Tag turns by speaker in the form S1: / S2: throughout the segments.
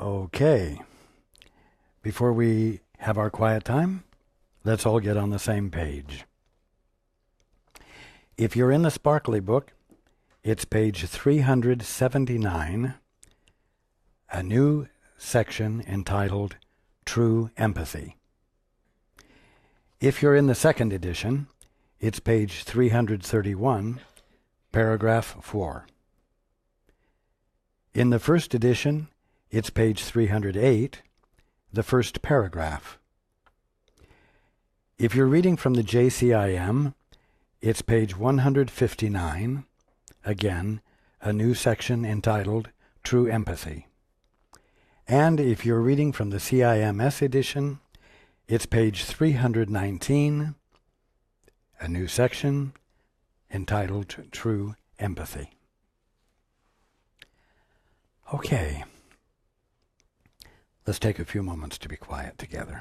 S1: Okay. Before we have our quiet time, let's all get on the same page. If you're in the Sparkly book, it's page 379, a new section entitled True Empathy. If you're in the second edition, it's page 331, paragraph 4. In the first edition, it's page 308, the first paragraph. If you're reading from the JCIM, it's page 159, again, a new section entitled True Empathy. And if you're reading from the CIMS edition, it's page 319, a new section entitled True Empathy. Okay, let's take a few moments to be quiet together.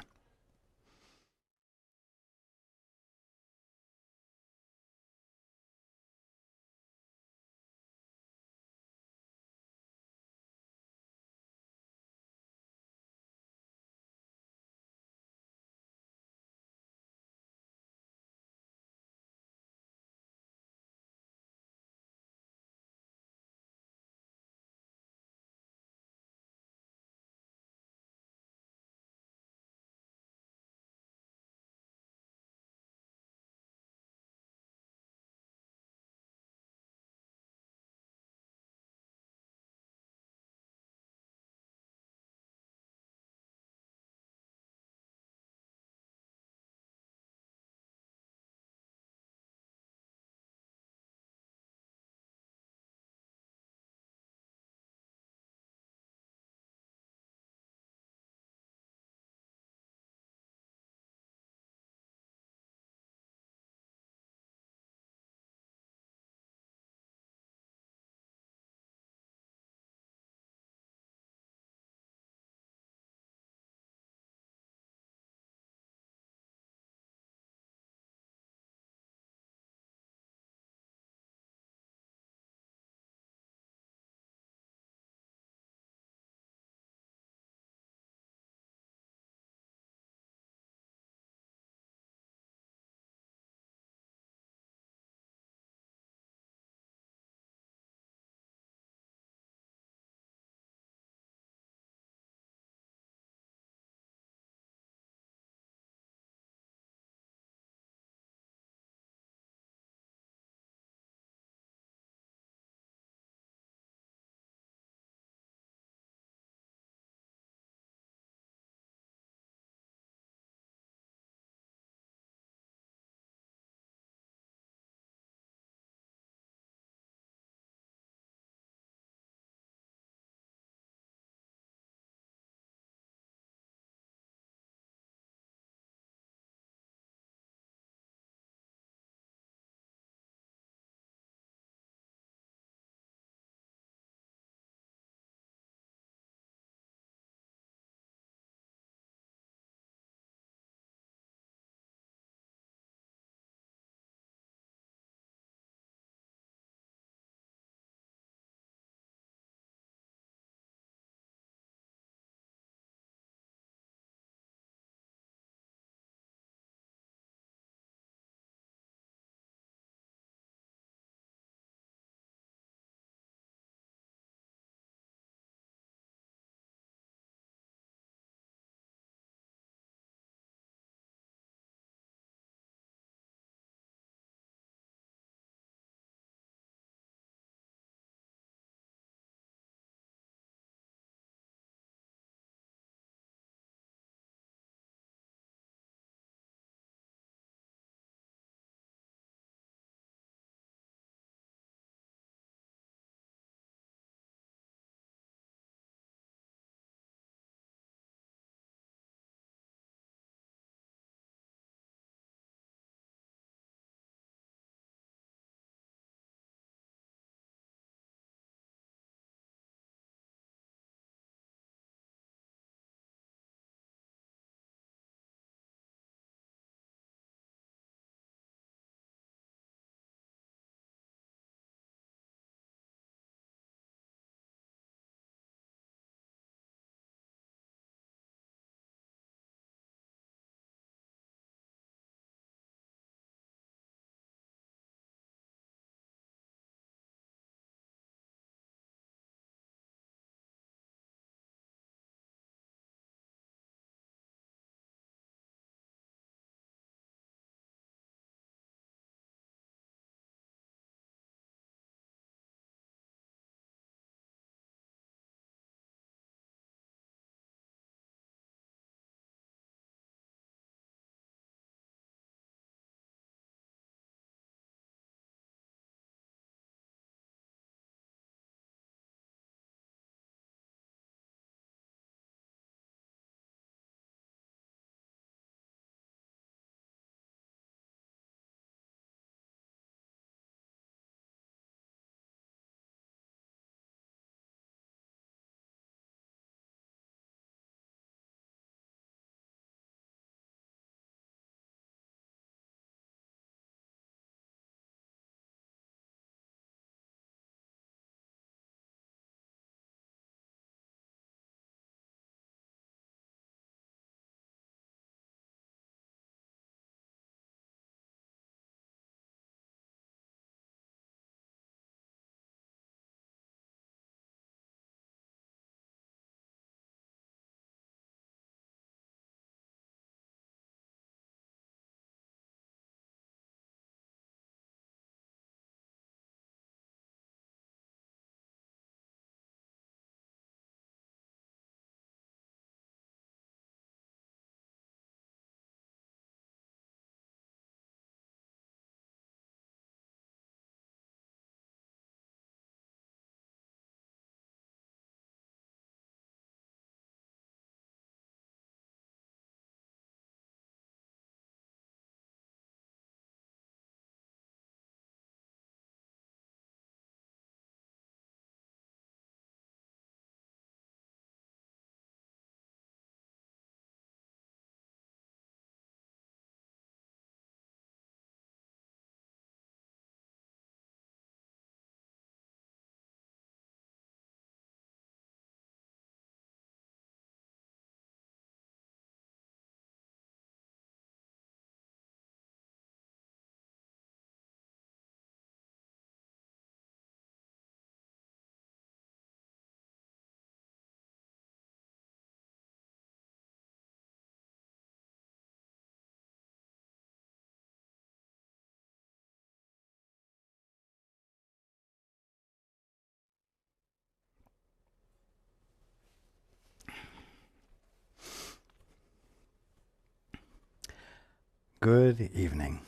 S1: Good evening.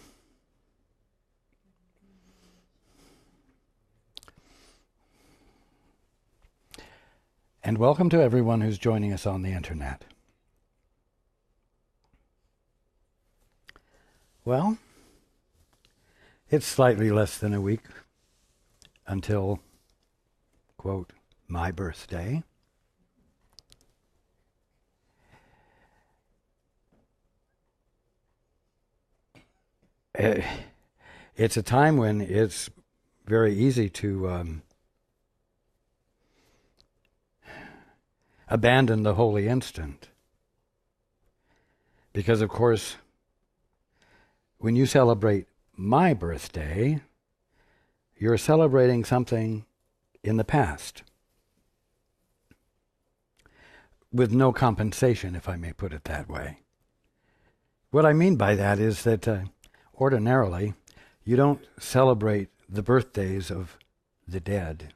S1: And welcome to everyone who's joining us on the internet. Well, it's slightly less than a week until, quote, my birthday. It's a time when it's very easy to abandon the holy instant. Because, of course, when you celebrate my birthday, you're celebrating something in the past with no compensation, if I may put it that way. What I mean by that is that ordinarily, you don't celebrate the birthdays of the dead.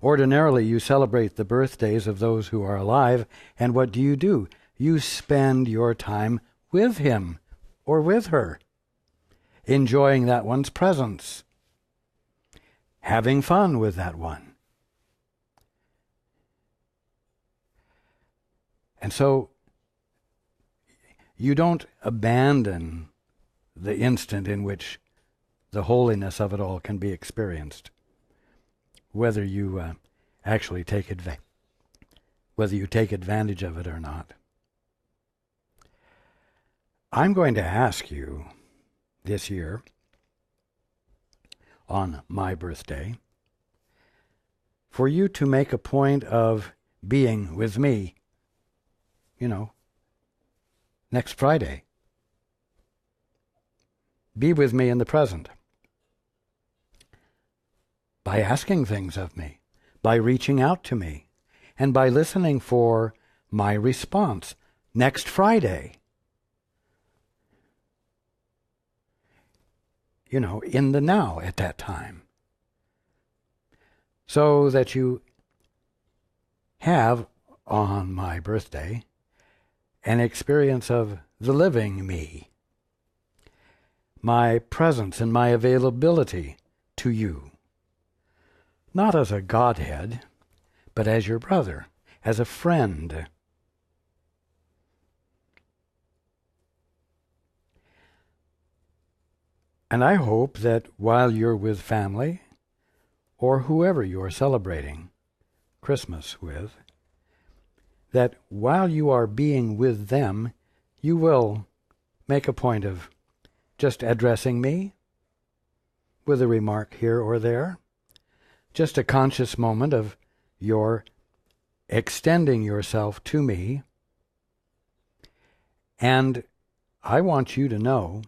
S1: Ordinarily, you celebrate the birthdays of those who are alive, and what do? You spend your time with him or with her, enjoying that one's presence, having fun with that one. And so, you don't abandon the instant in which the holiness of it all can be experienced, whether you actually take advantage of it or not. I'm going to ask you this year, on my birthday, for you to make a point of being with me, next Friday. Be with me in the present. By asking things of me, by reaching out to me, and by listening for my response next Friday. In the now at that time. So that you have, on my birthday, an experience of the living me, my presence and my availability to you, not as a Godhead, but as your brother, as a friend. And I hope that while you're with family, or whoever you're celebrating Christmas with, that while you are being with them, you will make a point of just addressing me with a remark here or there, just a conscious moment of your extending yourself to me. And I want you to know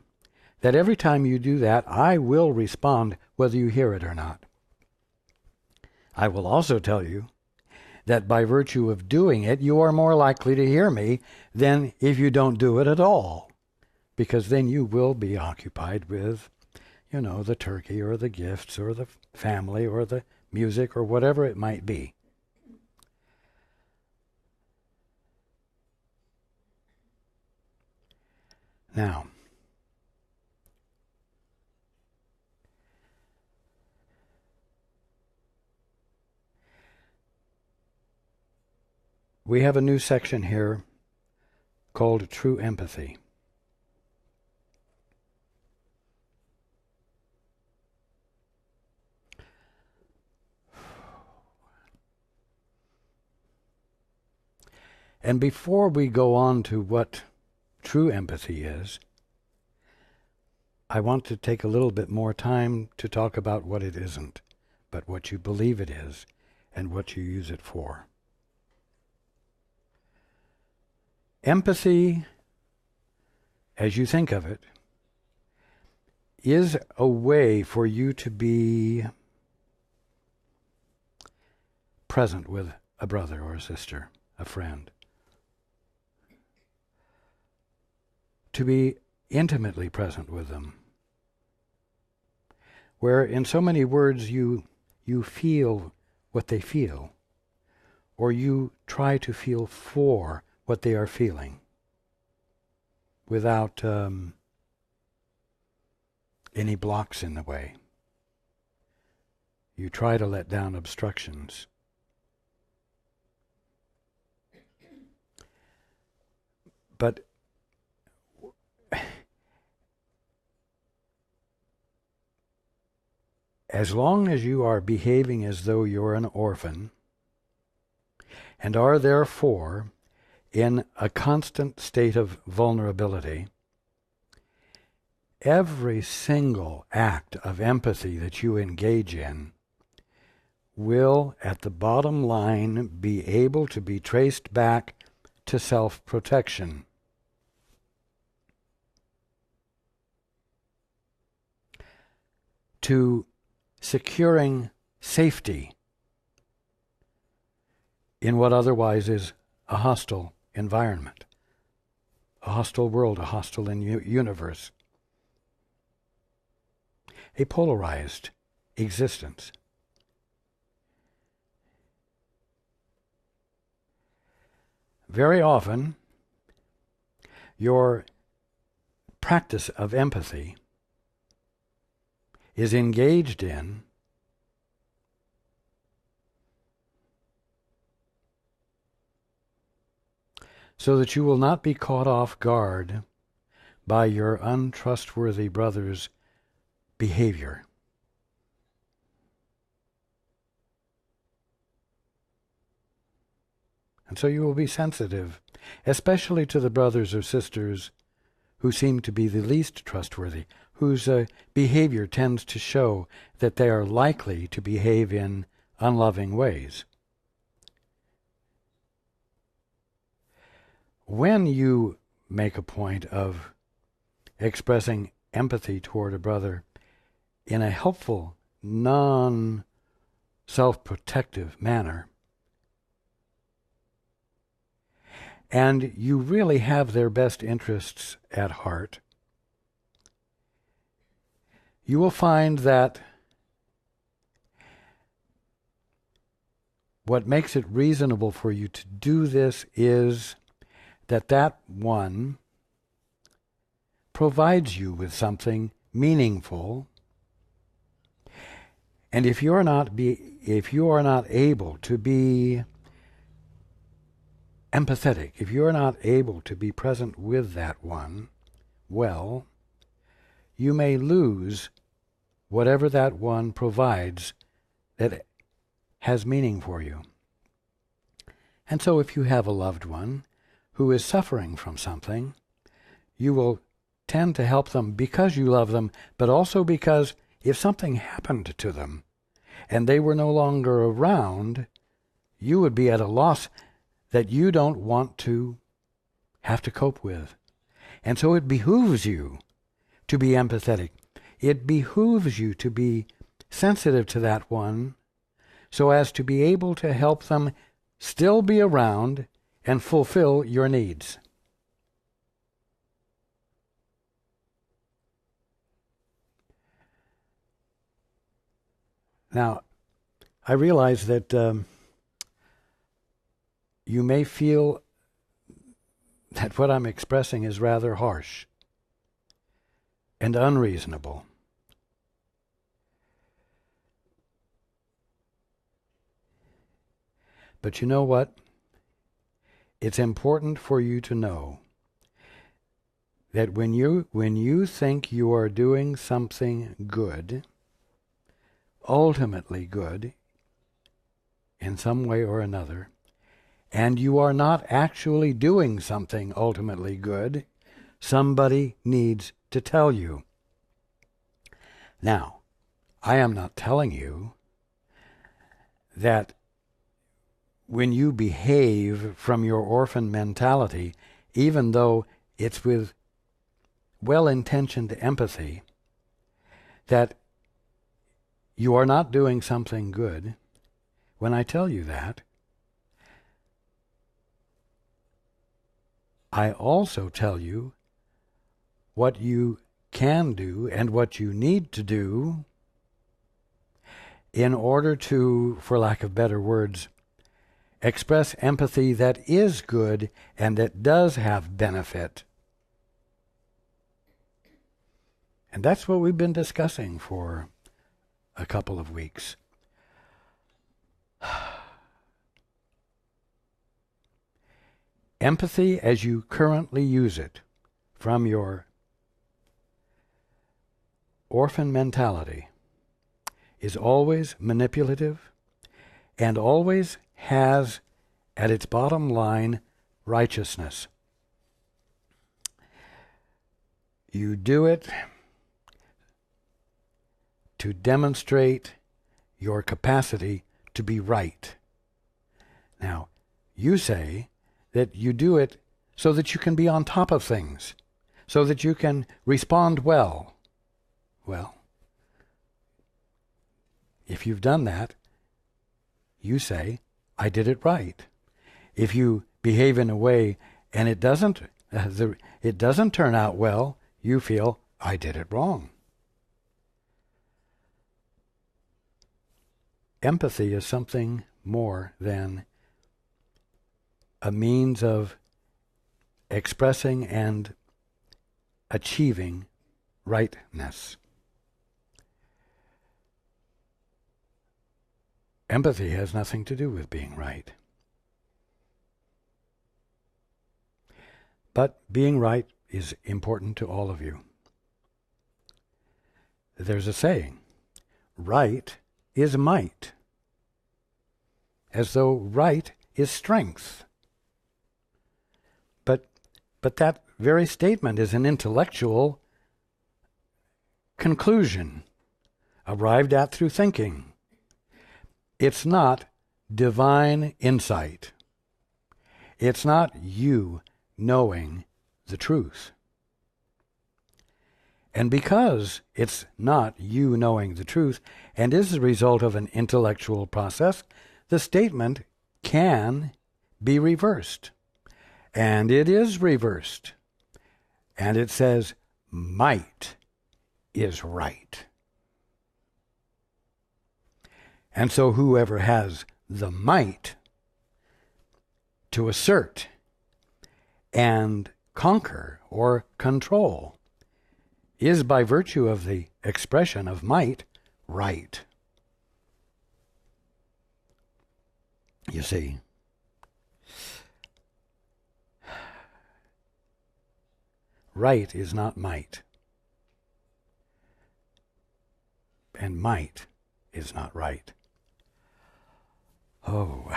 S1: that every time you do that, I will respond whether you hear it or not. I will also tell you that by virtue of doing it, you are more likely to hear me than if you don't do it at all, because then you will be occupied with, the turkey or the gifts or the family or the music or whatever it might be. Now, we have a new section here called True Empathy. And before we go on to what true empathy is, I want to take a little bit more time to talk about what it isn't, but what you believe it is and what you use it for. Empathy, as you think of it, is a way for you to be present with a brother or a sister, a friend. To be intimately present with them. Where in so many words you feel what they feel, or you try to feel for what they are feeling. without any blocks in the way. You try to let down obstructions. But as long as you are behaving as though you're an orphan, and are therefore in a constant state of vulnerability, every single act of empathy that you engage in will, at the bottom line, be able to be traced back to self-protection. To securing safety in what otherwise is a hostile environment, a hostile world, a hostile universe, a polarized existence. Very often, your practice of empathy is engaged in so that you will not be caught off guard by your untrustworthy brother's behavior. And so you will be sensitive, especially to the brothers or sisters who seem to be the least trustworthy, whose behavior tends to show that they are likely to behave in unloving ways. When you make a point of expressing empathy toward a brother in a helpful, non-self-protective manner, and you really have their best interests at heart, you will find that what makes it reasonable for you to do this is that one provides you with something meaningful, and if you are not able to be empathetic, if you are not able to be present with that one, well, you may lose whatever that one provides that has meaning for you. And so if you have a loved one who is suffering from something, you will tend to help them because you love them, but also because if something happened to them and they were no longer around, you would be at a loss that you don't want to have to cope with. And so it behooves you to be empathetic. It behooves you to be sensitive to that one so as to be able to help them still be around and fulfill your needs. Now, I realize that you may feel that what I'm expressing is rather harsh and unreasonable. But you know what? It's important for you to know that when you think you are doing something good, ultimately good, in some way or another, and you are not actually doing something ultimately good, somebody needs to tell you. Now, I am not telling you that when you behave from your orphan mentality, even though it's with well-intentioned empathy, that you are not doing something good. When I tell you that, I also tell you what you can do and what you need to do in order to, for lack of better words, express empathy that is good and that does have benefit And that's what we've been discussing for a couple of weeks. Empathy as you currently use it from your orphan mentality is always manipulative and always has at its bottom line righteousness. You do it to demonstrate your capacity to be right. Now, you say that you do it so that you can be on top of things, so that you can respond well. Well, if you've done that, you say, I did it right. If you behave in a way and it doesn't turn out well, you feel, I did it wrong. Empathy is something more than a means of expressing and achieving rightness. Empathy has nothing to do with being right. But being right is important to all of you. There's a saying, right is might, as though right is strength. But that very statement is an intellectual conclusion arrived at through thinking. It's not divine insight. It's not you knowing the truth. And because it's not you knowing the truth and is the result of an intellectual process, the statement can be reversed. And it is reversed. And it says, might is right. And so whoever has the might to assert and conquer or control is, by virtue of the expression of might, right. You see, right is not might, and might is not right. Oh.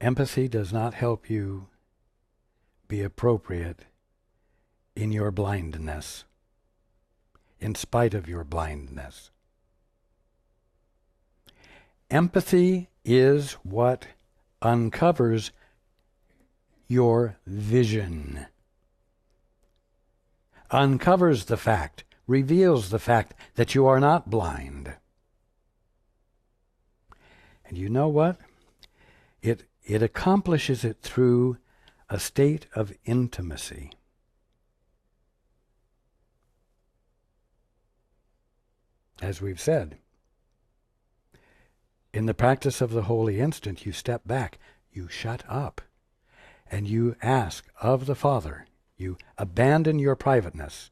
S1: Empathy does not help you be appropriate in your blindness, in spite of your blindness. Empathy is what uncovers your vision, uncovers the fact, reveals the fact that you are not blind. And you know what? It accomplishes it through a state of intimacy. As we've said, in the practice of the holy instant, you step back, you shut up, and you ask of the Father. You abandon your privateness,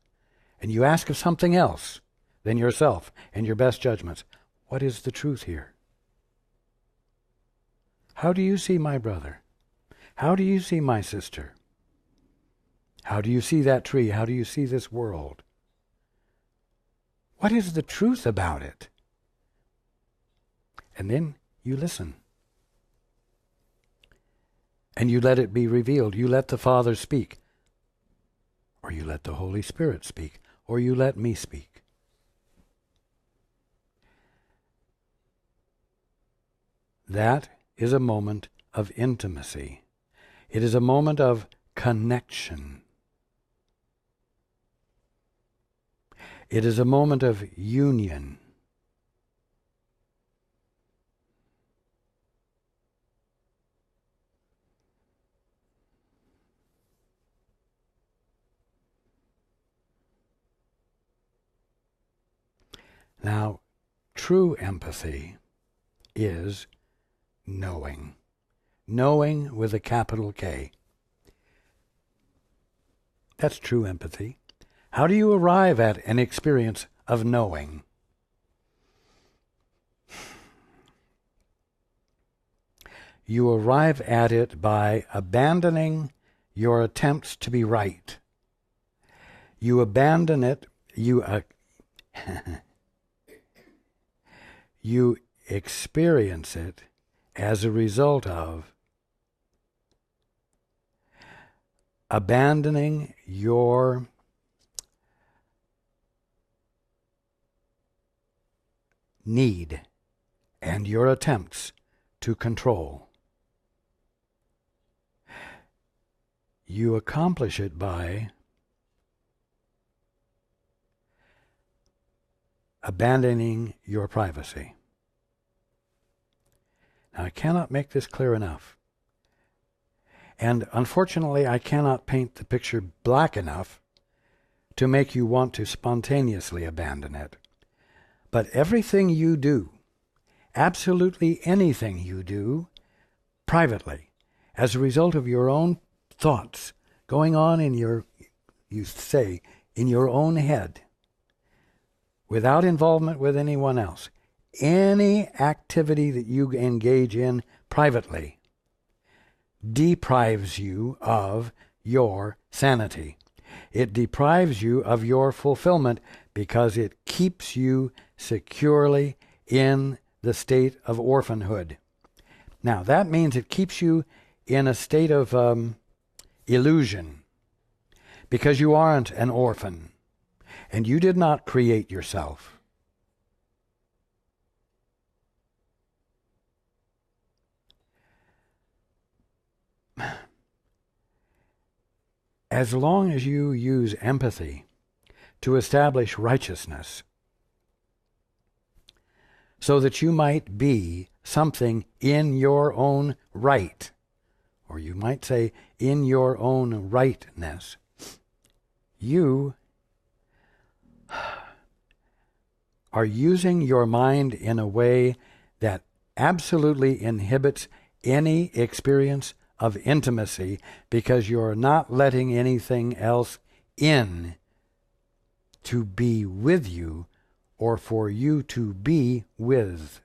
S1: and you ask of something else than yourself and your best judgments. What is the truth here? How do you see my brother? How do you see my sister? How do you see that tree? How do you see this world? What is the truth about it? And then you listen. And you let it be revealed. You let the Father speak. Or you let the Holy Spirit speak. Or you let me speak. That is a moment of intimacy. It is a moment of connection. It is a moment of union. Now, true empathy is knowing. Knowing with a capital K. That's true empathy. How do you arrive at an experience of knowing? You arrive at it by abandoning your attempts to be right. You abandon it, you experience it as a result of abandoning your need and your attempts to control. You accomplish it by abandoning your privacy. Now, I cannot make this clear enough. And unfortunately, I cannot paint the picture black enough to make you want to spontaneously abandon it. But everything you do, absolutely anything you do, privately, as a result of your own thoughts going on in your own head, without involvement with anyone else, any activity that you engage in privately deprives you of your sanity. It deprives you of your fulfillment because it keeps you securely in the state of orphanhood. Now, that means it keeps you in a state of illusion, because you aren't an orphan, and you did not create yourself. As long as you use empathy to establish righteousness, so that you might be something in your own right, or you might say in your own rightness, you are using your mind in a way that absolutely inhibits any experience of intimacy, because you're not letting anything else in to be with you or for you to be with.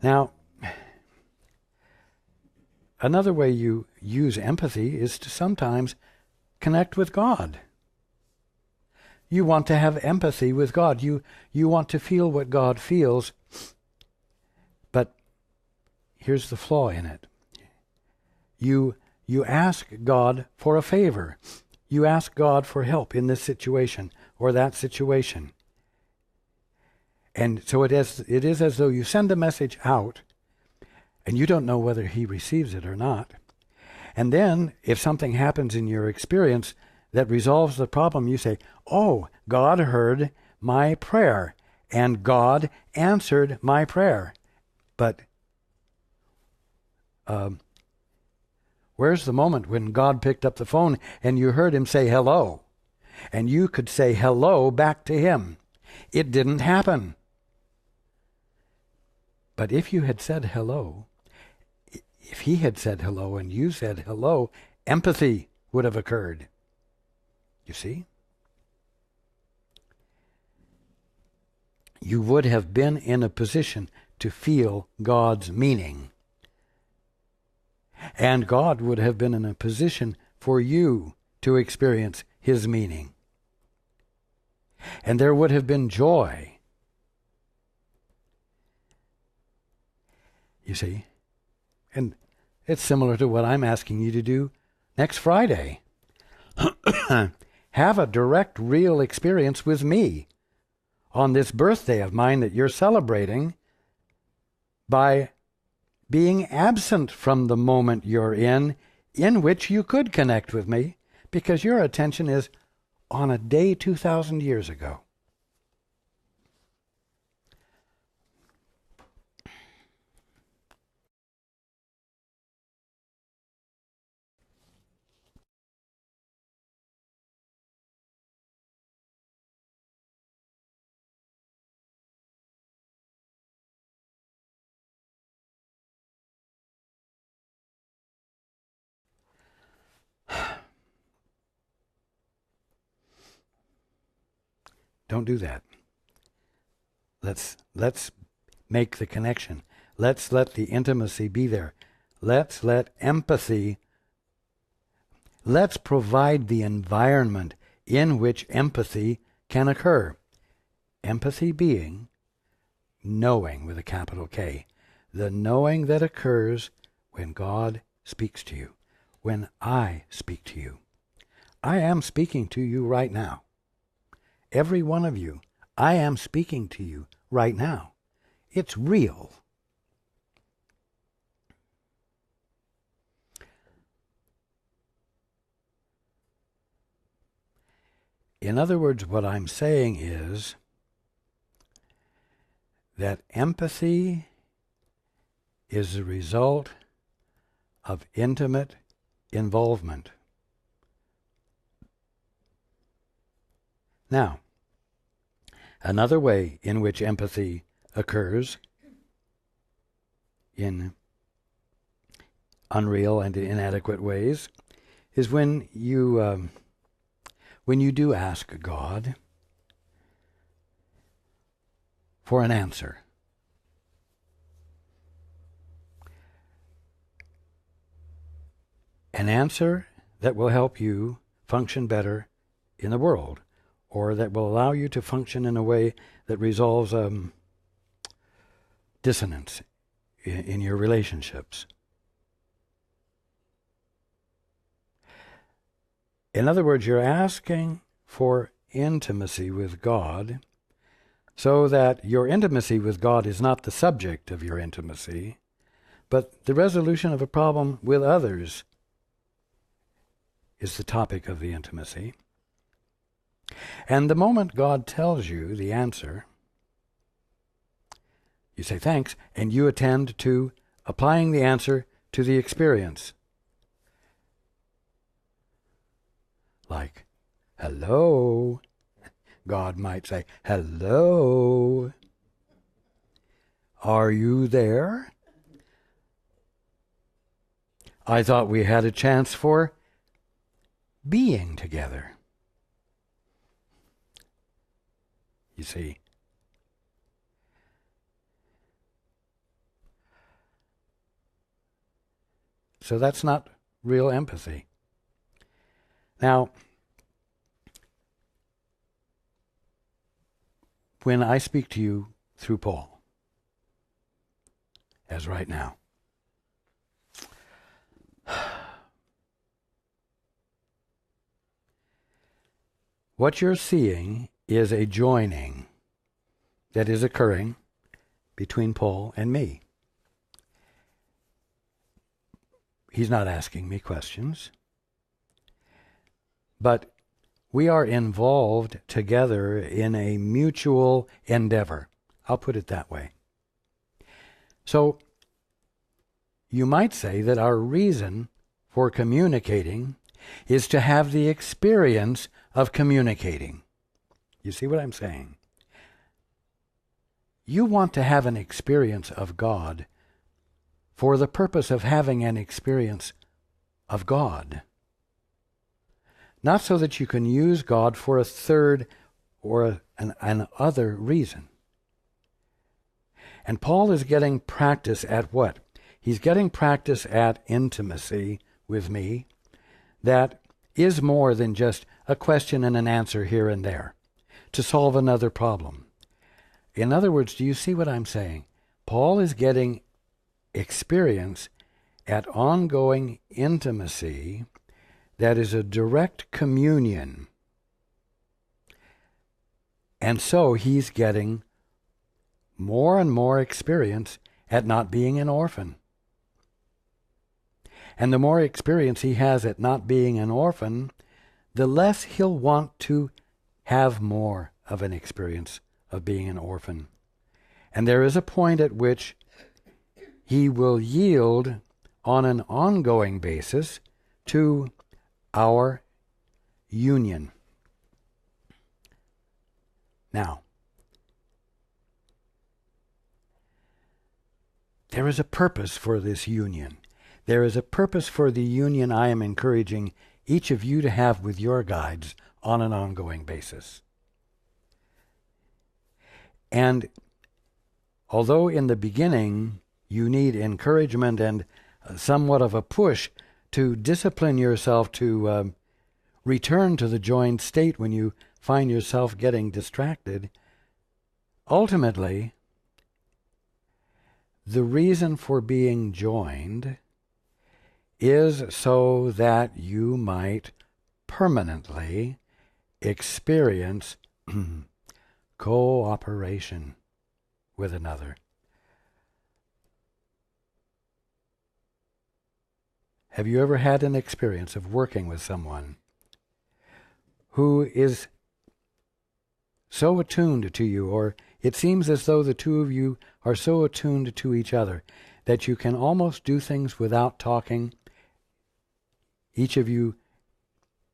S1: Now, another way you use empathy is to sometimes connect with God. You want to have empathy with God. You want to feel what God feels. But here's the flaw in it. You ask God for a favor. You ask God for help in this situation or that situation. And so it is as though you send a message out and you don't know whether he receives it or not. And then if something happens in your experience that resolves the problem, you say, "Oh, God heard my prayer and God answered my prayer." But where's the moment when God picked up the phone and you heard him say hello? And you could say hello back to him. It didn't happen. But if you had said hello, if he had said hello and you said hello, empathy would have occurred. You see? You would have been in a position to feel God's meaning. And God would have been in a position for you to experience his meaning. And there would have been joy. You see? And it's similar to what I'm asking you to do next Friday. Have a direct, real experience with me on this birthday of mine that you're celebrating by being absent from the moment you're in which you could connect with me, because your attention is on a day 2,000 years ago. Don't do that. Let's make the connection. Let's let the intimacy be there. Let's let empathy, let's provide the environment in which empathy can occur. Empathy being knowing with a capital K. The knowing that occurs when God speaks to you, when I speak to you. I am speaking to you right now. Every one of you, I am speaking to you right now. It's real. In other words, what I'm saying is that empathy is the result of intimate involvement. Now, another way in which empathy occurs in unreal and inadequate ways is when you do ask God for an answer. An answer that will help you function better in the world, or that will allow you to function in a way that resolves dissonance in your relationships. In other words, you're asking for intimacy with God so that your intimacy with God is not the subject of your intimacy, but the resolution of a problem with others is the topic of the intimacy. And the moment God tells you the answer, you say thanks, and you attend to applying the answer to the experience. Like, hello. God might say, hello. Are you there? I thought we had a chance for being together. You see. So that's not real empathy. Now, when I speak to you through Paul, as right now, what you're seeing is a joining that is occurring between Paul and me. He's not asking me questions, but we are involved together in a mutual endeavor. I'll put it that way. So, you might say that our reason for communicating is to have the experience of communicating. You see what I'm saying? You want to have an experience of God for the purpose of having an experience of God. Not so that you can use God for a third or an other reason. And Paul is getting practice at what? He's getting practice at intimacy with me that is more than just a question and an answer here and there to solve another problem. In other words, do you see what I'm saying? Paul is getting experience at ongoing intimacy that is a direct communion. And so he's getting more and more experience at not being an orphan. And the more experience he has at not being an orphan, the less he'll want to have more of an experience of being an orphan. And there is a point at which he will yield on an ongoing basis to our union. Now, there is a purpose for this union. There is a purpose for the union I am encouraging each of you to have with your guides on an ongoing basis. And although in the beginning you need encouragement and somewhat of a push to discipline yourself to return to the joined state when you find yourself getting distracted, ultimately, the reason for being joined is so that you might permanently experience cooperation with another. Have you ever had an experience of working with someone who is so attuned to you, or it seems as though the two of you are so attuned to each other that you can almost do things without talking, each of you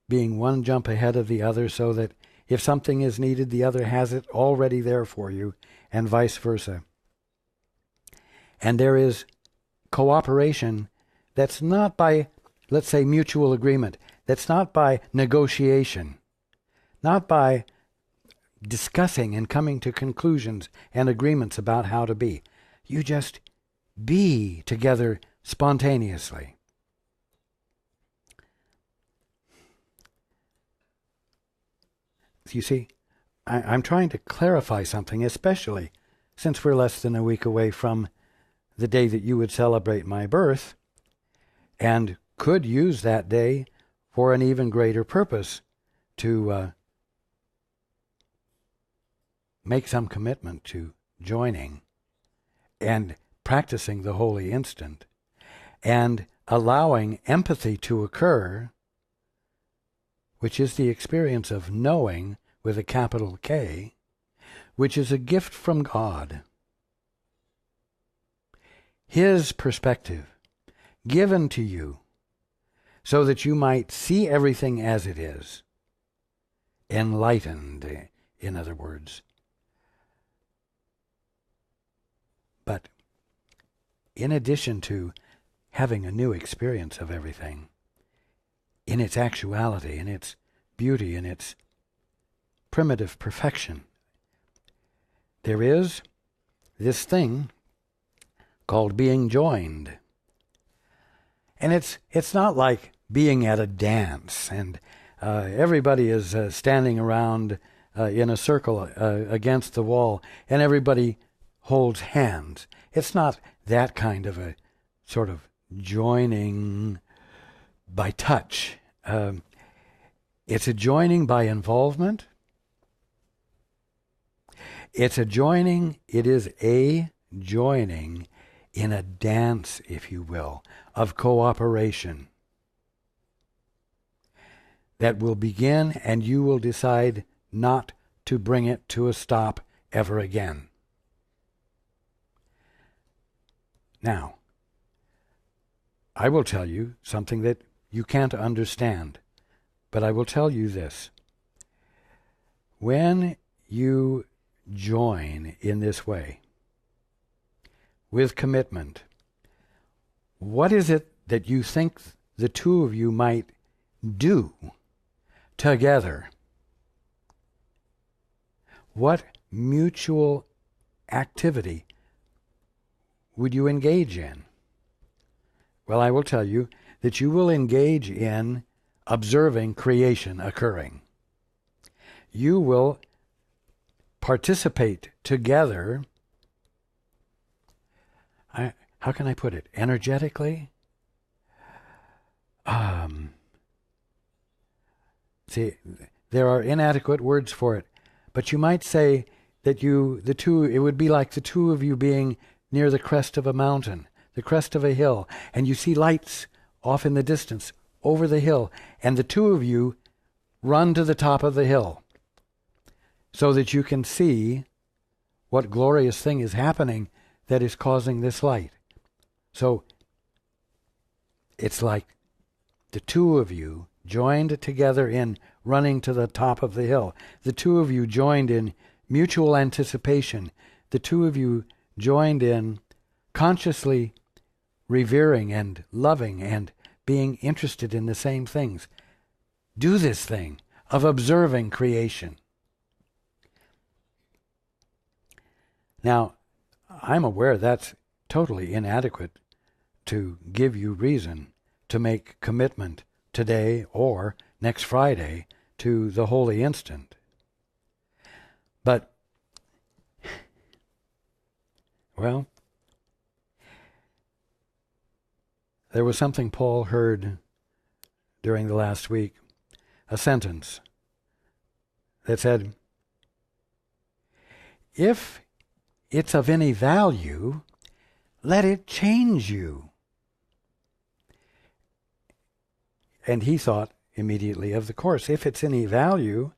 S1: being one jump ahead of the other, so that if something is needed, the other has it already there for you, and vice versa. And there is cooperation that's not by, let's say, mutual agreement, that's not by negotiation, not by discussing and coming to conclusions and agreements about how to be. You just be together spontaneously. You see, I'm trying to clarify something, especially since we're less than a week away from the day that you would celebrate my birth, and could use that day for an even greater purpose, to make some commitment to joining and practicing the holy instant and allowing empathy to occur, which is the experience of knowing with a capital K, which is a gift from God. His perspective given to you so that you might see everything as it is, enlightened, in other words. But in addition to having a new experience of everything, in its actuality, in its beauty, in its primitive perfection, there is this thing called being joined. And it's not like being at a dance and everybody is standing around in a circle against the wall and everybody holds hands. It's not that kind of a sort of joining by touch. It's a joining by involvement. It is a joining in a dance, if you will, of cooperation that will begin, and you will decide not to bring it to a stop ever again. Now, I will tell you something that you can't understand, but I will tell you this. When you join in this way, with commitment, what is it that you think the two of you might do together? What mutual activity would you engage in? Well, I will tell you that you will engage in observing creation occurring. You will participate together. How can I put it? Energetically? See, there are inadequate words for it, but you might say that it would be like the two of you being near the crest of a mountain, the crest of a hill, and you see lights off in the distance over the hill, and the two of you run to the top of the hill so that you can see what glorious thing is happening that is causing this light. So it's like the two of you joined together in running to the top of the hill. The two of you joined in mutual anticipation. The two of you joined in consciously revering and loving and being interested in the same things. Do this thing of observing creation. Now, I'm aware that's totally inadequate to give you reason to make commitment today or next Friday to the holy instant. But, well, there was something Paul heard during the last week, a sentence that said, if it's of any value, let it change you. And he thought immediately of the course. If it's of any value,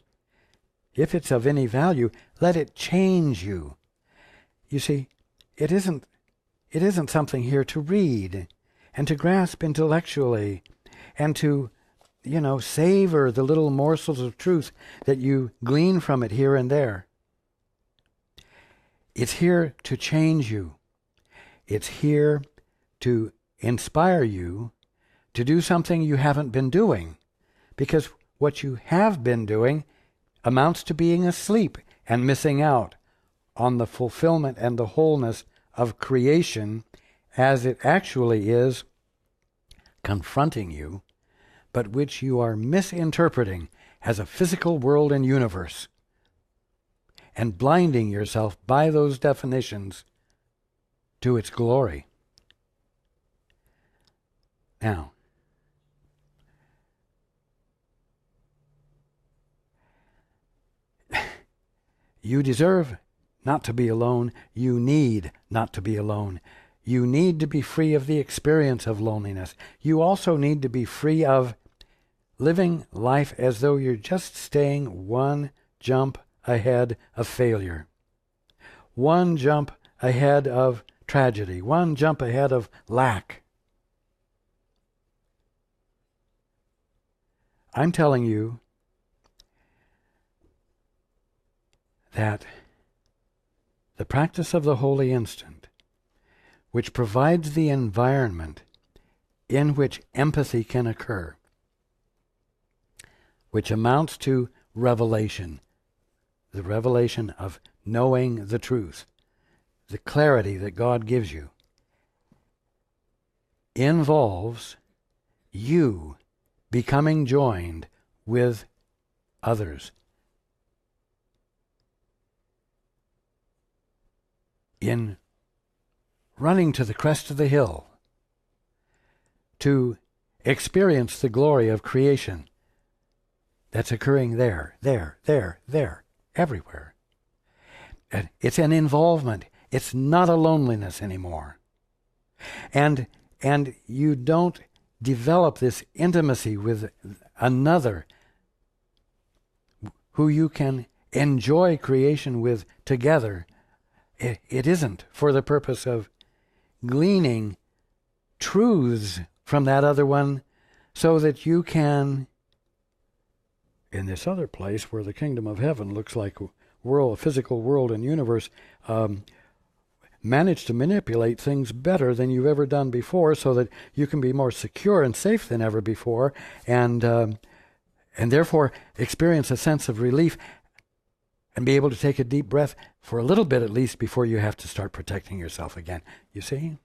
S1: let it change you. You see, it isn't something here to read and to grasp intellectually and to, savor the little morsels of truth that you glean from it here and there. It's here to change you. It's here to inspire you to do something you haven't been doing, because what you have been doing amounts to being asleep and missing out on the fulfillment and the wholeness of creation as it actually is confronting you, but which you are misinterpreting as a physical world and universe, and blinding yourself by those definitions to its glory. Now, you deserve not to be alone. You need not to be alone. You need to be free of the experience of loneliness. You also need to be free of living life as though you're just staying one jump ahead of failure, one jump ahead of tragedy, one jump ahead of lack. I'm telling you that the practice of the holy instant, which provides the environment in which empathy can occur, which amounts to revelation, the revelation of knowing the truth, the clarity that God gives you, involves you becoming joined with others in running to the crest of the hill to experience the glory of creation that's occurring there, everywhere. And it's an involvement. It's not a loneliness anymore. And you don't develop this intimacy with another who you can enjoy creation with together. It isn't for the purpose of gleaning truths from that other one so that you can, in this other place where the kingdom of heaven looks like a physical world and universe, manage to manipulate things better than you've ever done before so that you can be more secure and safe than ever before, and therefore experience a sense of relief and be able to take a deep breath for a little bit at least before you have to start protecting yourself again. You see?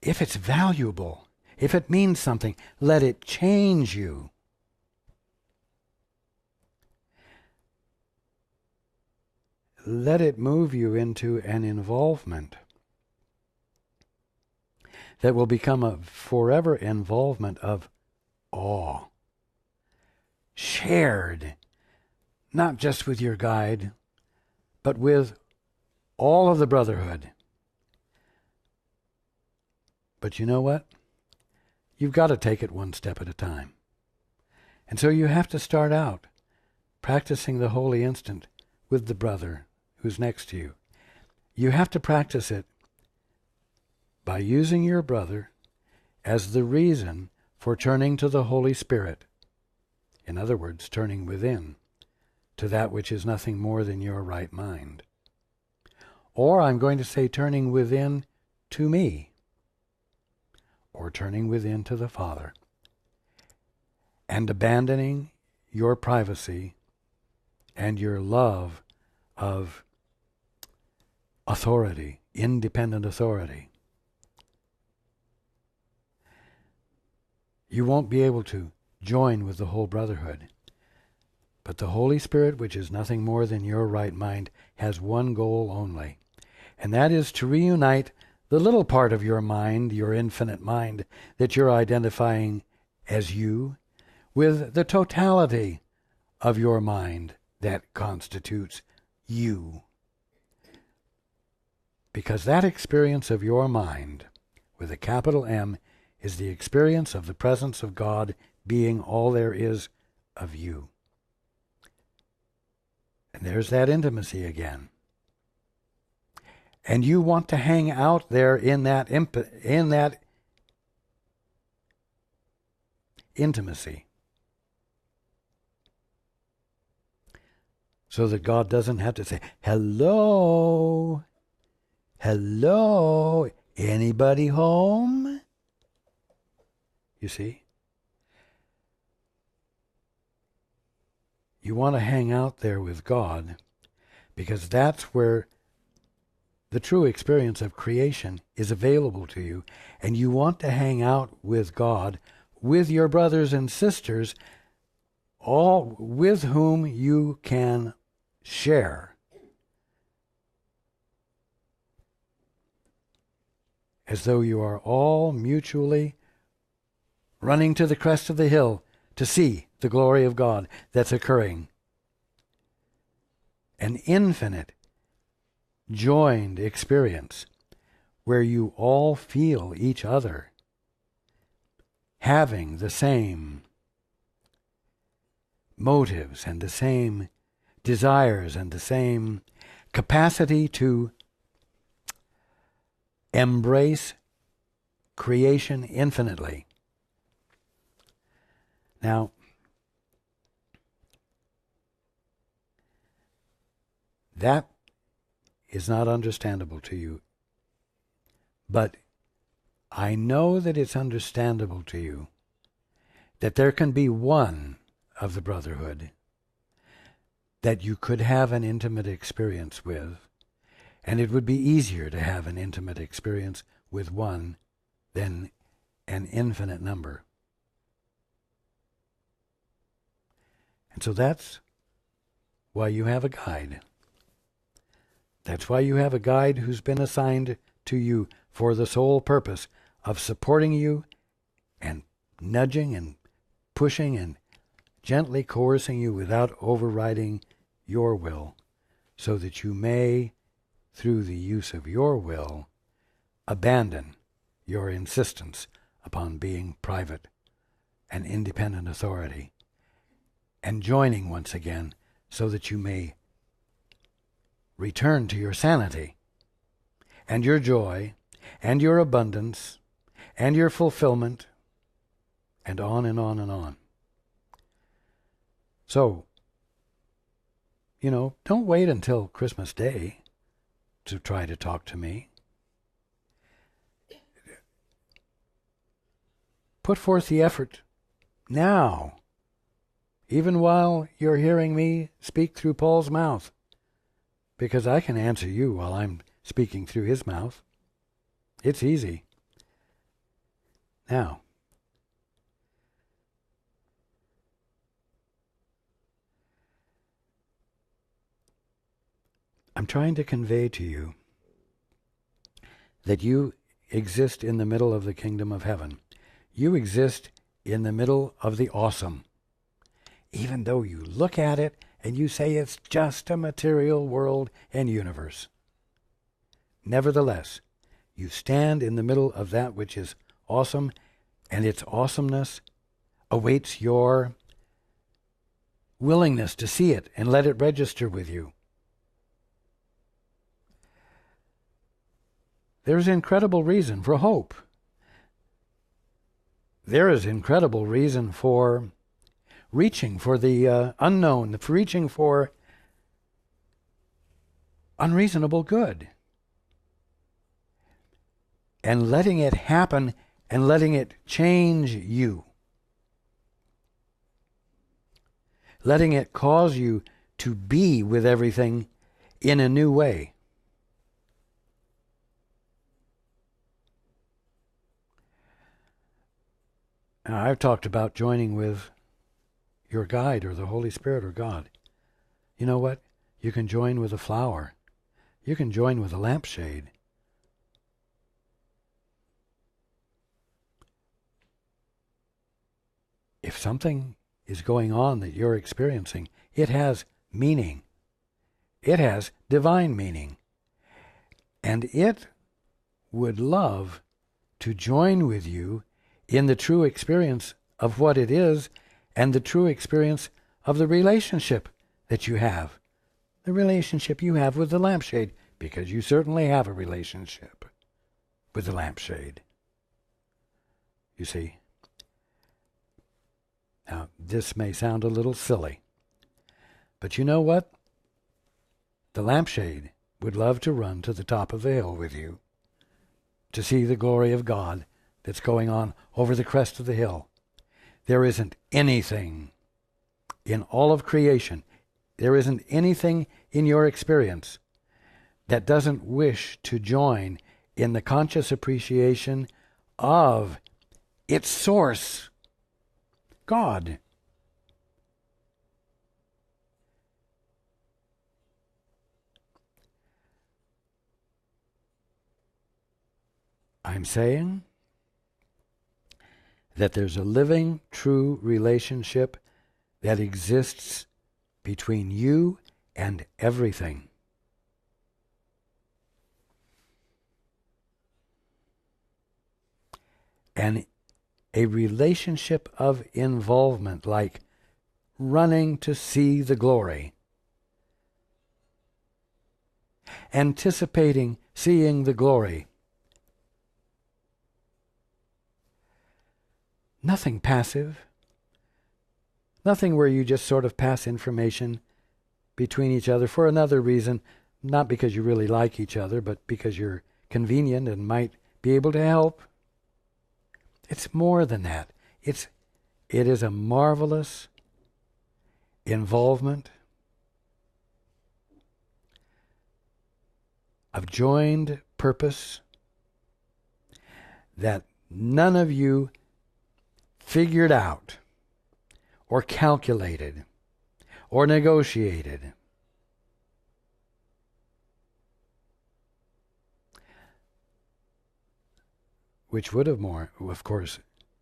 S1: If it's valuable, if it means something, let it change you. Let it move you into an involvement that will become a forever involvement of awe, shared, not just with your guide, but with all of the brotherhood. But you know what? You've got to take it one step at a time. And so you have to start out practicing the holy instant with the brother who's next to you. You have to practice it by using your brother as the reason for turning to the Holy Spirit. In other words, turning within to that which is nothing more than your right mind. Or I'm going to say turning within to me, or turning within to the Father, and abandoning your privacy and your love of authority, independent authority. You won't be able to join with the whole brotherhood. But the Holy Spirit, which is nothing more than your right mind, has one goal only, and that is to reunite the little part of your mind, your infinite mind, that you're identifying as you, with the totality of your mind that constitutes you. Because that experience of your mind, with a capital M, is the experience of the presence of God being all there is of you. And there's that intimacy again. And you want to hang out there in that intimacy, so that God doesn't have to say, hello, hello, anybody home? You see? You want to hang out there with God because that's where the true experience of creation is available to you, and you want to hang out with God, with your brothers and sisters, all with whom you can share. As though you are all mutually running to the crest of the hill to see the glory of God that's occurring. An infinite, joined experience where you all feel each other having the same motives and the same desires and the same capacity to embrace creation infinitely. Now, that is not understandable to you, but I know that it's understandable to you that there can be one of the brotherhood that you could have an intimate experience with, and it would be easier to have an intimate experience with one than an infinite number. And so that's why you have a guide. That's why you have a guide who's been assigned to you for the sole purpose of supporting you and nudging and pushing and gently coercing you without overriding your will, so that you may, through the use of your will, abandon your insistence upon being private and independent authority, and joining once again so that you may return to your sanity and your joy and your abundance and your fulfillment, and on and on and on. So, don't wait until Christmas Day to try to talk to me. Put forth the effort now, even while you're hearing me speak through Paul's mouth, because I can answer you while I'm speaking through his mouth. It's easy. Now, I'm trying to convey to you that you exist in the middle of the kingdom of heaven. You exist in the middle of the awesome, even though you look at it and you say it's just a material world and universe. Nevertheless, you stand in the middle of that which is awesome, and its awesomeness awaits your willingness to see it and let it register with you. There's incredible reason for hope. There is incredible reason for reaching for the unknown, for reaching for unreasonable good, and letting it happen and letting it change you, letting it cause you to be with everything in a new way. Now, I've talked about joining with your guide or the Holy Spirit or God. You know what? You can join with a flower. You can join with a lampshade. If something is going on that you're experiencing, it has meaning. It has divine meaning. And it would love to join with you in the true experience of what it is and the true experience of the relationship that you have. The relationship you have with the lampshade, because you certainly have a relationship with the lampshade. You see? Now, this may sound a little silly, but you know what? The lampshade would love to run to the top of the hill with you to see the glory of God that's going on over the crest of the hill. There isn't anything in all of creation, there isn't anything in your experience that doesn't wish to join in the conscious appreciation of its source, God. I'm saying that there's a living, true relationship that exists between you and everything. And a relationship of involvement, like running to see the glory, anticipating seeing the glory. Nothing passive. Nothing where you just sort of pass information between each other for another reason, not because you really like each other, but because you're convenient and might be able to help. It's more than that. It is a marvelous involvement of joined purpose that none of you figured out or calculated or negotiated. Which would have more, of course,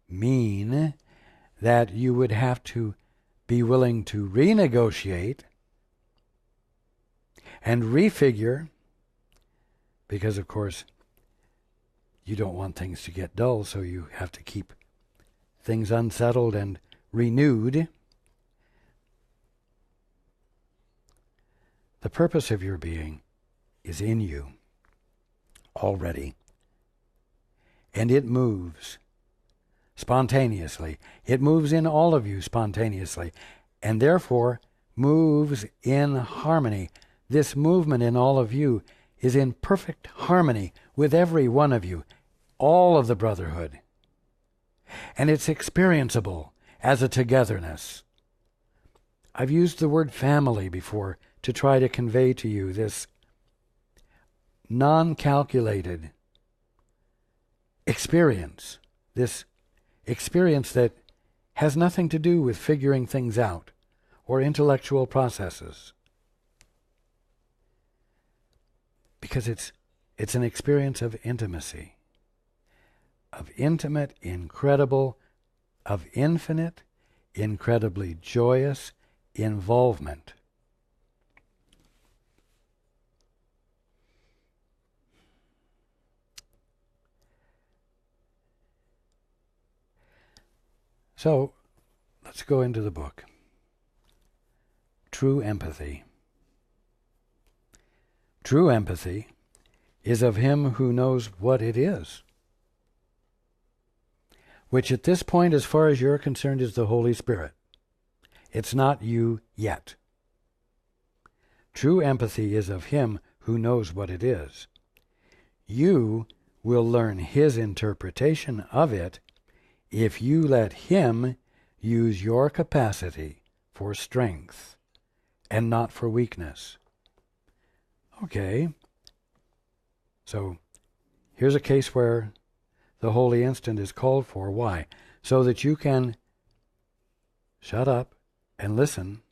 S1: mean that you would have to be willing to renegotiate and refigure, because, of course, you don't want things to get dull, so you have to keep things unsettled and renewed. The purpose of your being is in you already. And it moves spontaneously. It moves in all of you spontaneously, and therefore moves in harmony. This movement in all of you is in perfect harmony with every one of you, all of the brotherhood. And it's experienceable as a togetherness. I've used the word family before to try to convey to you this non-calculated experience, this experience that has nothing to do with figuring things out or intellectual processes. Because it's an experience of intimacy, of intimate, incredible, of infinite, incredibly joyous involvement. So, let's go into the book. True empathy. True empathy is of him who knows what it is, which at this point, as far as you're concerned, is the Holy Spirit. It's not you yet. True empathy is of him who knows what it is. You will learn his interpretation of it if you let him use your capacity for strength and not for weakness. Okay. So here's a case where the holy instant is called for. Why? So that you can shut up and listen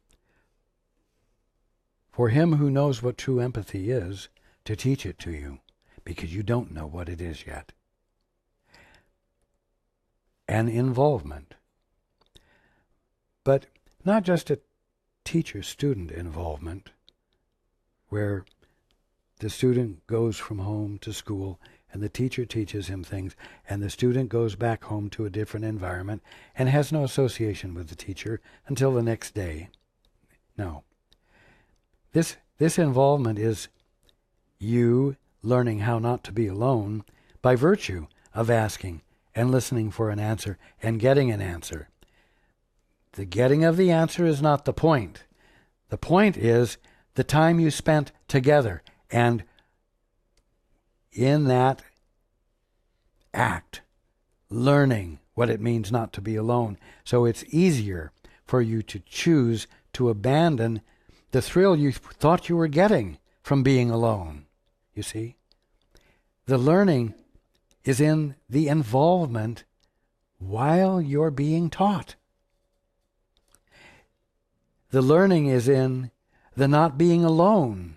S1: for him who knows what true empathy is to teach it to you, because you don't know what it is yet. And involvement. But not just a teacher-student involvement, where the student goes from home to school and the teacher teaches him things, and the student goes back home to a different environment and has no association with the teacher until the next day. No. This involvement is you learning how not to be alone by virtue of asking and listening for an answer and getting an answer. The getting of the answer is not the point. The point is the time you spent together, and in that act, learning what it means not to be alone. So it's easier for you to choose to abandon the thrill you thought you were getting from being alone. You see? The learning is in the involvement while you're being taught. The learning is in the not being alone,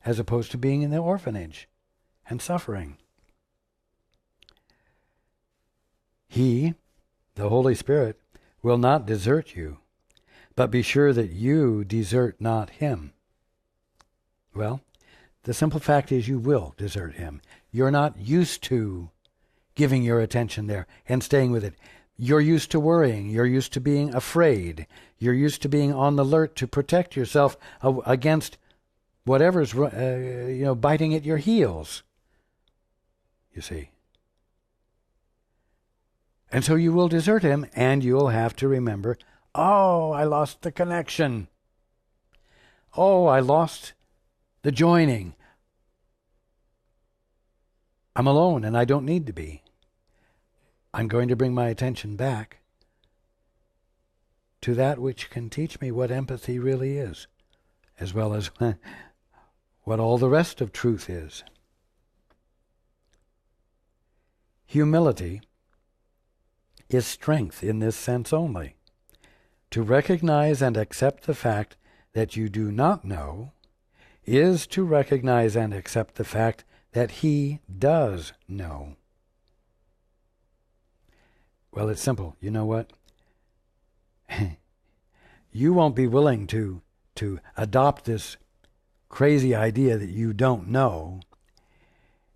S1: as opposed to being in the orphanage and suffering. He, the Holy Spirit, will not desert you, but be sure that you desert not him. Well, the simple fact is you will desert him. You're not used to giving your attention there and staying with it. You're used to worrying. You're used to being afraid. You're used to being on the alert to protect yourself against whatever's biting at your heels. You see. And so you will desert him, and you'll have to remember, oh, I lost the connection. Oh, I lost the joining. I'm alone, and I don't need to be. I'm going to bring my attention back to that which can teach me what empathy really is, as well as what all the rest of truth is. Humility is strength in this sense only. To recognize and accept the fact that you do not know is to recognize and accept the fact that he does know. Well, it's simple. You know what? You won't be willing to adopt this crazy idea that you don't know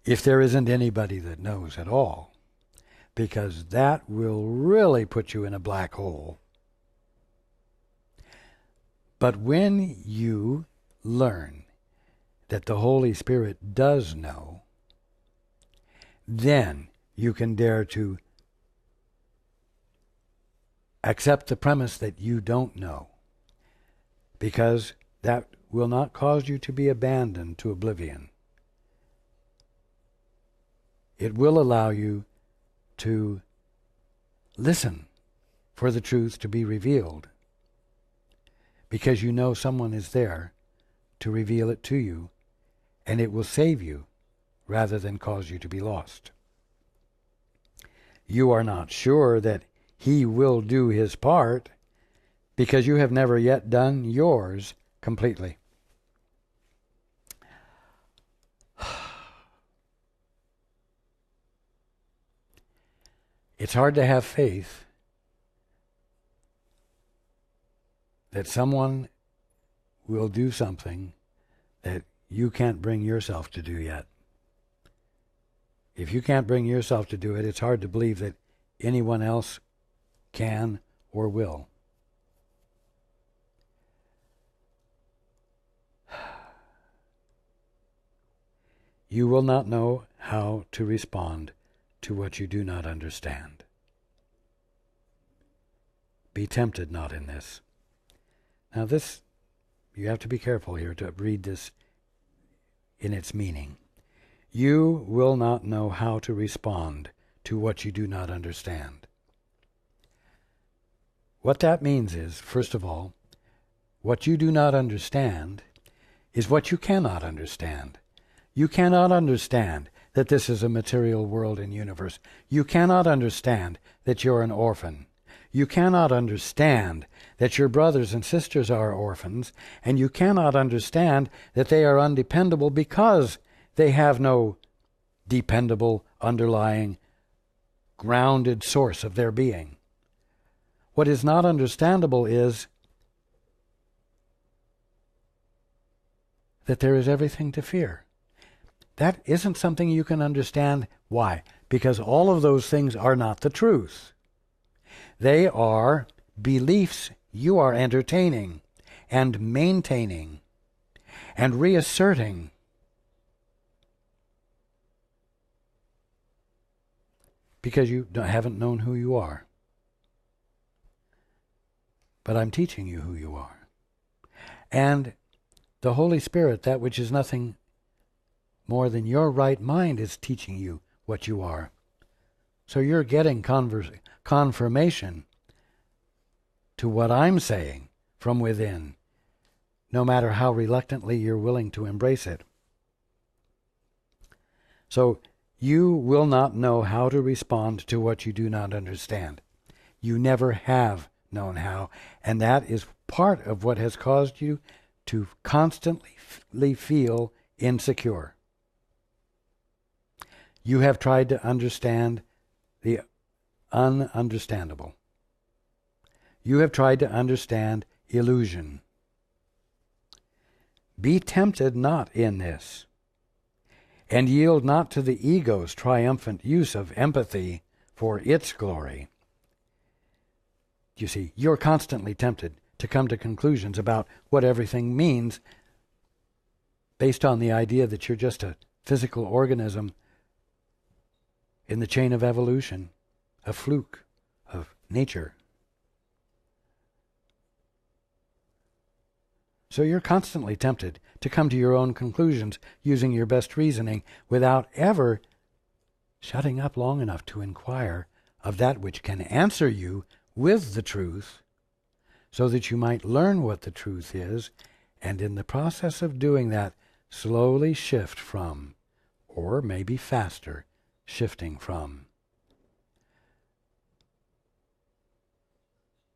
S1: if there isn't anybody that knows at all, because that will really put you in a black hole. But when you learn that the Holy Spirit does know, then you can dare to accept the premise that you don't know, because that will not cause you to be abandoned to oblivion. It will allow you to listen for the truth to be revealed, because you know someone is there to reveal it to you, and it will save you rather than cause you to be lost. You are not sure that he will do his part because you have never yet done yours completely. It's hard to have faith that someone will do something that you can't bring yourself to do yet. If you can't bring yourself to do it, it's hard to believe that anyone else can or will. You will not know how to respond to what you do not understand. Be tempted not in this. Now this, you have to be careful here to read this in its meaning. You will not know how to respond to what you do not understand. What that means is, first of all, what you do not understand is what you cannot understand. You cannot understand that this is a material world and universe. You cannot understand that you're an orphan. You cannot understand that your brothers and sisters are orphans, and you cannot understand that they are undependable because they have no dependable, underlying, grounded source of their being. What is not understandable is that there is everything to fear. That isn't something you can understand. Why? Because all of those things are not the truth. They are beliefs you are entertaining and maintaining and reasserting. Because you haven't known who you are. But I'm teaching you who you are. And the Holy Spirit, that which is nothing more than your right mind, is teaching you what you are. So you're getting confirmation to what I'm saying from within, no matter how reluctantly you're willing to embrace it. So you will not know how to respond to what you do not understand. You never have known how, and that is part of what has caused you to constantly feel insecure. You have tried to understand the ununderstandable. You have tried to understand illusion. Be tempted not in this, and yield not to the ego's triumphant use of empathy for its glory. You see, you're constantly tempted to come to conclusions about what everything means based on the idea that you're just a physical organism in the chain of evolution, a fluke of nature. So you're constantly tempted to come to your own conclusions using your best reasoning without ever shutting up long enough to inquire of that which can answer you with the truth, so that you might learn what the truth is, and in the process of doing that, slowly shift from, or maybe faster, shifting from,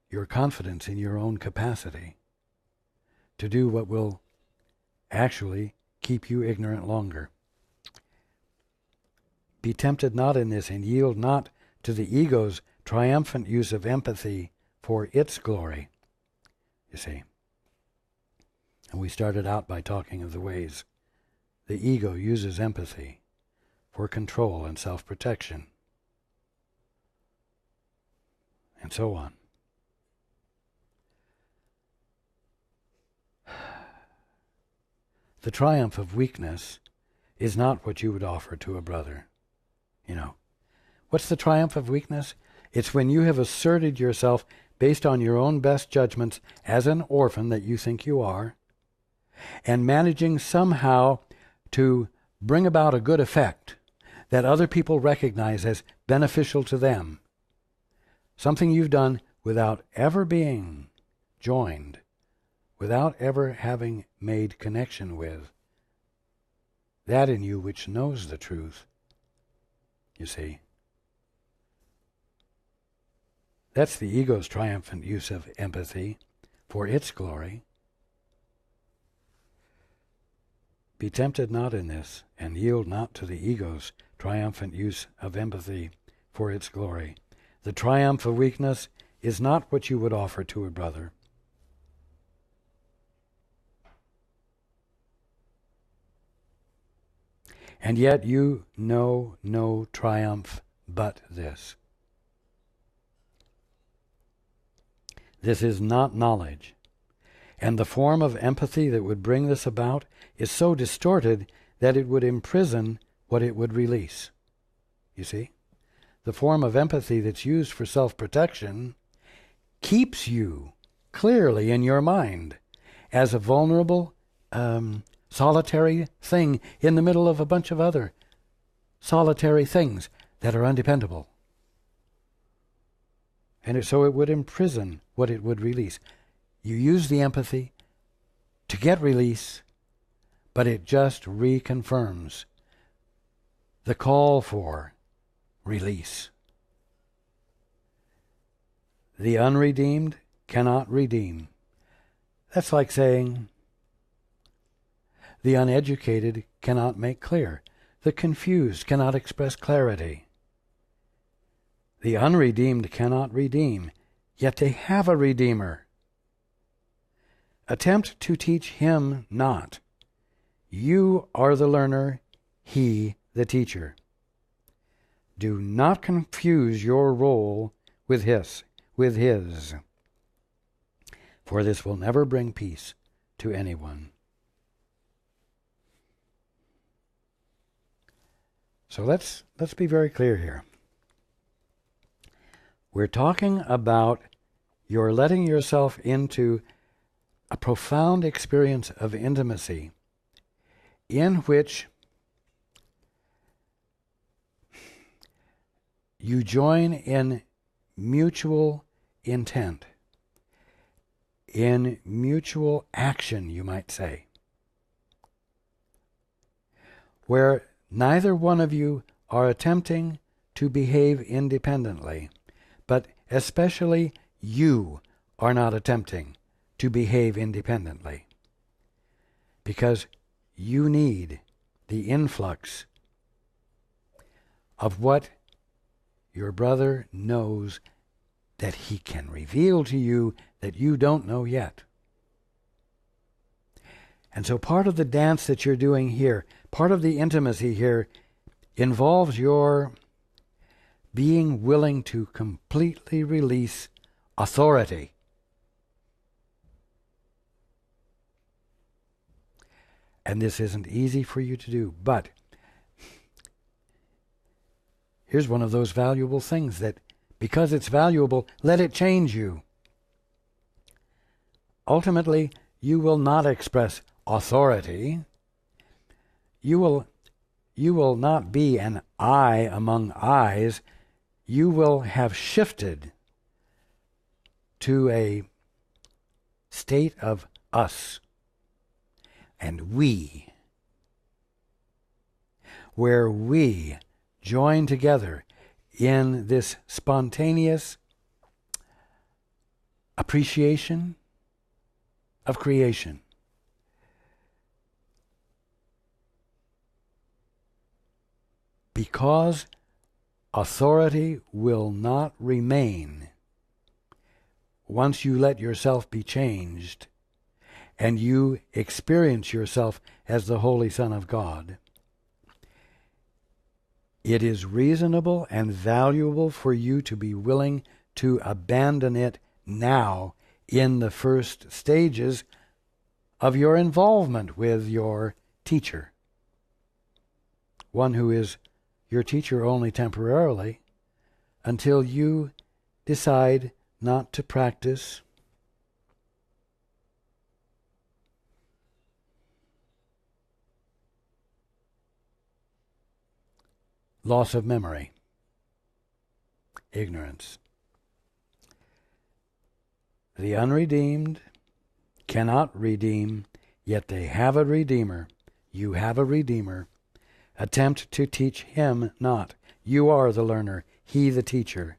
S1: your confidence in your own capacity to do what will actually keep you ignorant longer. Be tempted not in this, and yield not to the ego's triumphant use of empathy for its glory. You see. And we started out by talking of the ways the ego uses empathy for control and self-protection, and so on. The triumph of weakness is not what you would offer to a brother. You know, what's the triumph of weakness? It's when you have asserted yourself based on your own best judgments as an orphan that you think you are, and managing somehow to bring about a good effect that other people recognize as beneficial to them. Something you've done without ever being joined, without ever having made connection with that in you which knows the truth. You see. That's the ego's triumphant use of empathy for its glory. Be tempted not in this, and yield not to the ego's triumphant use of empathy for its glory. The triumph of weakness is not what you would offer to a brother. And yet you know no triumph but this. This is not knowledge. And the form of empathy that would bring this about is so distorted that it would imprison what it would release. You see? The form of empathy that's used for self-protection keeps you clearly in your mind as a vulnerable, solitary thing in the middle of a bunch of other solitary things that are undependable. And so it would imprison what it would release. You use the empathy to get release, but it just reconfirms the call for release. The unredeemed cannot redeem. That's like saying the uneducated cannot make clear. The confused cannot express clarity. The unredeemed cannot redeem, yet they have a Redeemer. Attempt to teach him not. You are the learner, he the teacher. Do not confuse your role with his, for this will never bring peace to anyone. So let's be very clear here. We're talking about you're letting yourself into a profound experience of intimacy in which you join in mutual intent, in mutual action, you might say, where neither one of you are attempting to behave independently, but especially you are not attempting to behave independently, because you need the influx of what your brother knows that he can reveal to you that you don't know yet. And so part of the dance that you're doing here, part of the intimacy here, involves your being willing to completely release authority. And this isn't easy for you to do, but here's one of those valuable things that, because it's valuable, let it change you. Ultimately, you will not express authority. You will not be an I among I's. You will have shifted to a state of us and we, where we join together in this spontaneous appreciation of creation. Because authority will not remain once you let yourself be changed and you experience yourself as the Holy Son of God. It is reasonable and valuable for you to be willing to abandon it now in the first stages of your involvement with your teacher, one who is your teacher only temporarily, until you decide not to practice loss of memory, ignorance. The unredeemed cannot redeem, yet they have a Redeemer. You have a Redeemer. Attempt to teach him not. You are the learner, he the teacher.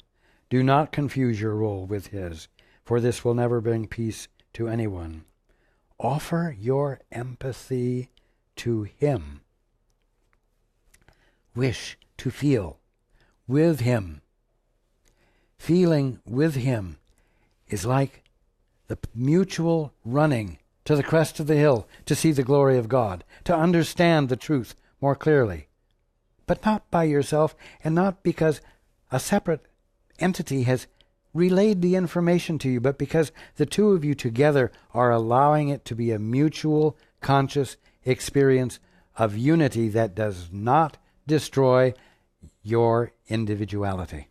S1: Do not confuse your role with his, for this will never bring peace to anyone. Offer your empathy to him. Wish to feel with him. Feeling with him is like the mutual running to the crest of the hill to see the glory of God, to understand the truth more clearly. But not by yourself, and not because a separate entity has relayed the information to you, but because the two of you together are allowing it to be a mutual, conscious experience of unity that does not destroy your individuality.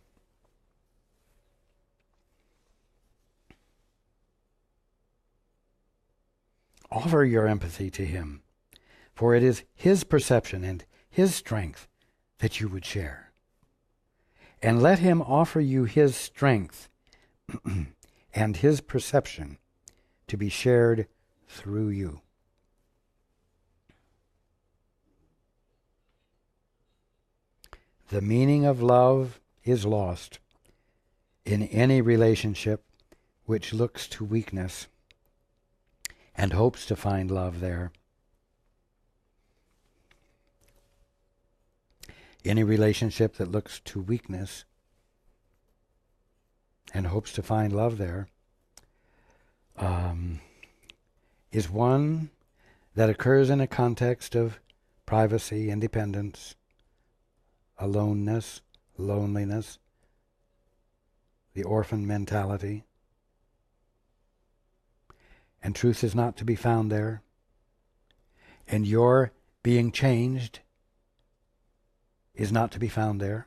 S1: Offer your empathy to him, for it is his perception and his strength that you would share. And let him offer you his strength and his perception to be shared through you. The meaning of love is lost in any relationship which looks to weakness and hopes to find love there. Any relationship that looks to weakness and hopes to find love there is one that occurs in a context of privacy, independence, aloneness, loneliness, the orphan mentality. And truth is not to be found there. And your being changed is not to be found there.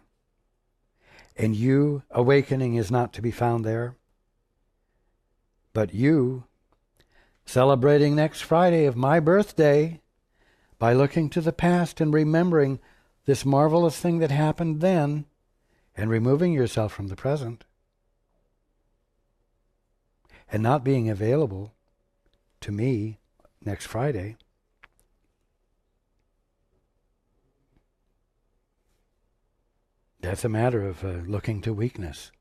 S1: And you awakening is not to be found there. But you celebrating next Friday of my birthday by looking to the past and remembering this marvelous thing that happened then and removing yourself from the present and not being available to me next Friday. That's a matter of looking to weakness.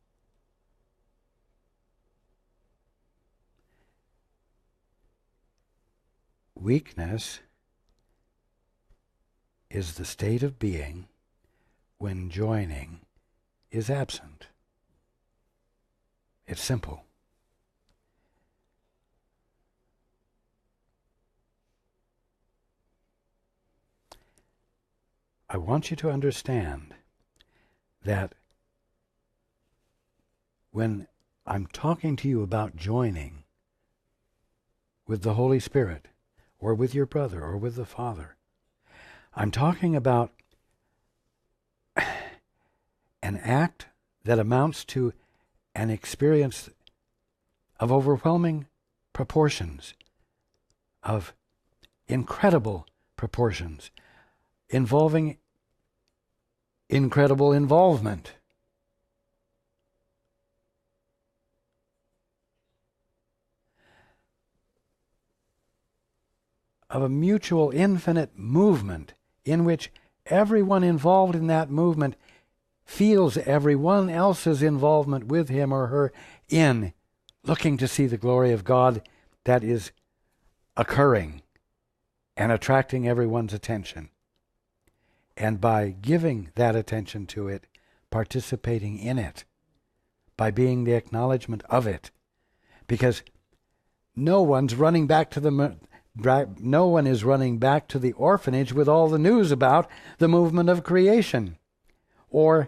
S1: Weakness is the state of being when joining is absent. It's simple. I want you to understand that when I'm talking to you about joining with the Holy Spirit, or with your brother, or with the Father, I'm talking about an act that amounts to an experience of overwhelming proportions, of incredible proportions, involving incredible involvement. Of a mutual infinite movement in which everyone involved in that movement feels everyone else's involvement with him or her in looking to see the glory of God that is occurring and attracting everyone's attention. And by giving that attention to it, participating in it, by being the acknowledgement of it. Because no one's running back to no one is running back to the orphanage with all the news about the movement of creation, or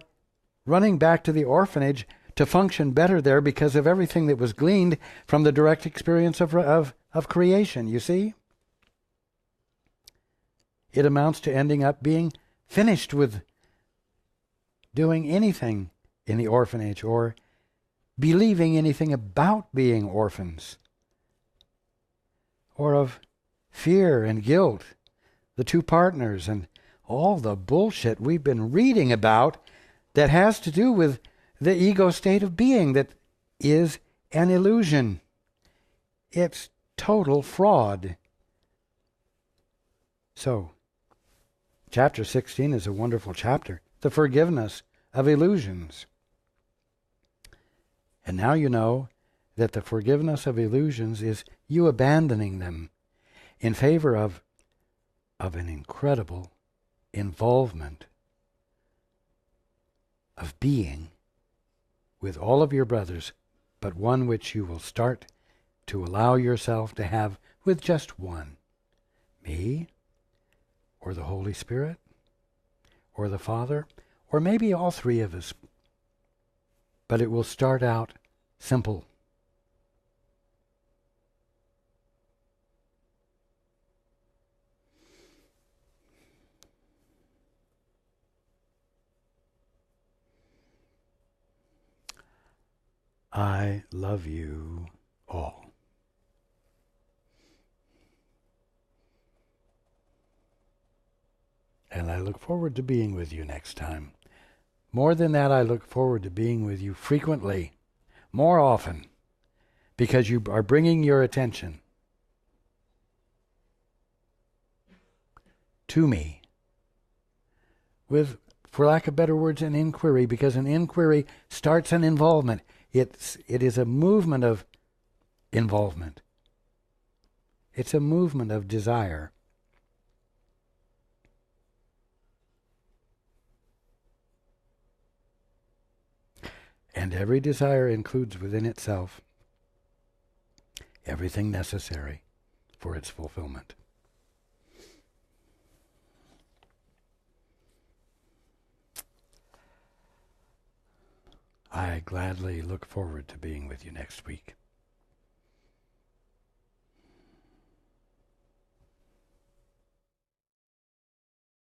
S1: running back to the orphanage to function better there because of everything that was gleaned from the direct experience of creation, you see? It amounts to ending up being finished with doing anything in the orphanage or believing anything about being orphans, or of fear and guilt, the two partners, and all the bullshit we've been reading about that has to do with the ego state of being that is an illusion. It's total fraud. So, chapter 16 is a wonderful chapter, the forgiveness of illusions. And now you know that the forgiveness of illusions is you abandoning them in favor of an incredible involvement of being with all of your brothers, but one which you will start to allow yourself to have with just one. Me, or the Holy Spirit, or the Father, or maybe all three of us. But it will start out simple. I love you all. And I look forward to being with you next time. More than that, I look forward to being with you frequently, more often, because you are bringing your attention to me with for lack of better words, an inquiry, because an inquiry starts an involvement. It is a movement of involvement. It's a movement of desire. And every desire includes within itself everything necessary for its fulfillment. I gladly look forward to being with you next week.